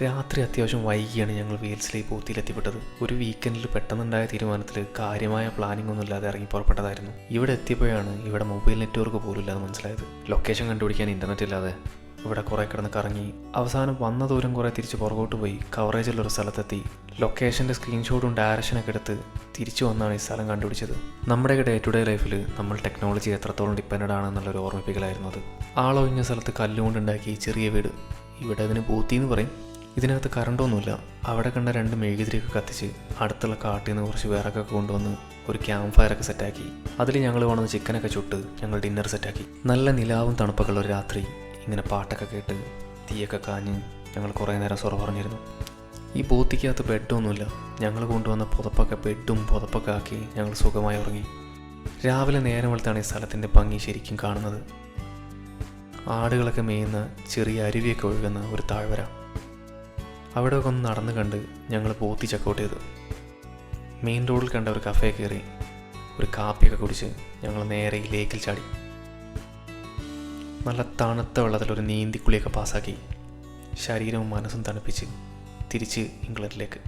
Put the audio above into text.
രാത്രി അത്യാവശ്യം വൈകിയാണ് ഞങ്ങൾ വെയിൽസിലേക്ക് ബൂത്തിയിലെത്തിപ്പെട്ടത്. ഒരു വീക്കെൻഡിൽ പെട്ടെന്നുണ്ടായ തീരുമാനത്തിൽ കാര്യമായ പ്ലാനിംഗ് ഒന്നും ഇല്ലാതെ ഇറങ്ങി പുറപ്പെട്ടതായിരുന്നു. ഇവിടെ എത്തിയപ്പോഴാണ് ഇവിടെ മൊബൈൽ നെറ്റ്വർക്ക് പോലും ഇല്ലാതെ മനസ്സിലായത്. ലൊക്കേഷൻ കണ്ടുപിടിക്കാൻ ഇൻ്റർനെറ്റ് ഇല്ലാതെ ഇവിടെ കുറേ കിടന്ന് കറങ്ങി അവസാനം വന്ന ദൂരം കുറേ തിരിച്ച് പുറകോട്ട് പോയി കവറേജുള്ളൊരു സ്ഥലത്തെത്തി ലൊക്കേഷൻ്റെ സ്ക്രീൻഷോട്ടും ഡയറക്ഷനൊക്കെ എടുത്ത് തിരിച്ചു വന്നാണ് ഈ സ്ഥലം കണ്ടുപിടിച്ചത്. നമ്മുടെയൊക്കെ ഡേ ടു ഡേ ലൈഫിൽ നമ്മൾ ടെക്നോളജി എത്രത്തോളം ഡിപ്പെൻഡഡ് ആണെന്നുള്ളൊരു ഓർമ്മിപ്പിക്കലായിരുന്നു അത്. ആളൊഴിഞ്ഞ സ്ഥലത്ത് കല്ലുകൊണ്ടുണ്ടാക്കി ചെറിയ വീട്, ഇവിടെ അതിന് ബൂത്തി എന്ന് പറയും. ഇതിനകത്ത് കറണ്ടൊന്നുമില്ല. അവിടെ കണ്ട 2 മെഴുകുതിരിയൊക്കെ കത്തിച്ച് അടുത്തുള്ള കാട്ടിൽ നിന്ന് കുറച്ച് വിറകൊക്കെ കൊണ്ടുവന്ന് ഒരു ക്യാമ്പ് ഫയറൊക്കെ സെറ്റാക്കി അതിൽ ഞങ്ങൾ കൊണ്ടുവന്ന് ചിക്കനൊക്കെ ചുട്ട് ഞങ്ങൾ ഡിന്നർ സെറ്റാക്കി. നല്ല നിലാവും തണുപ്പൊക്കെ ഉള്ള ഒരു രാത്രി ഇങ്ങനെ പാട്ടൊക്കെ കേട്ട് തീയൊക്കെ കാഞ്ഞ് ഞങ്ങൾ കുറേ നേരം സൊറ പറഞ്ഞിരുന്നു. ഈ ബൂത്തിക്കകത്ത് ബെഡൊന്നുമില്ല. ഞങ്ങൾ കൊണ്ടുവന്ന പുതപ്പൊക്കെ ആക്കി ഞങ്ങൾ സുഖമായി ഉറങ്ങി. രാവിലെ നേരം വെളുത്താണ് ഈ സ്ഥലത്തിൻ്റെ ഭംഗി ശരിക്കും കാണുന്നത്. ആടുകളൊക്കെ മേയുന്ന ചെറിയ അരുവിയൊക്കെ ഒഴുകുന്ന ഒരു താഴ്വര. അവിടെയൊക്കെ ഒന്ന് നടന്ന് കണ്ട് ഞങ്ങൾ ബൂത്തി ചെക്കൗട്ട് ചെയ്തു. മെയിൻ റോഡിൽ കണ്ട ഒരു കഫേ കയറി ഒരു കാപ്പിയൊക്കെ കുടിച്ച് ഞങ്ങൾ നേരെ ഈ ലേക്കിൽ ചാടി. നല്ല തണുത്ത വെള്ളത്തിലൊരു നീന്തിക്കുളിയൊക്കെ പാസ്സാക്കി ശരീരവും മനസ്സും തണുപ്പിച്ച് തിരിച്ച് ഇംഗ്ലണ്ടിലേക്ക്.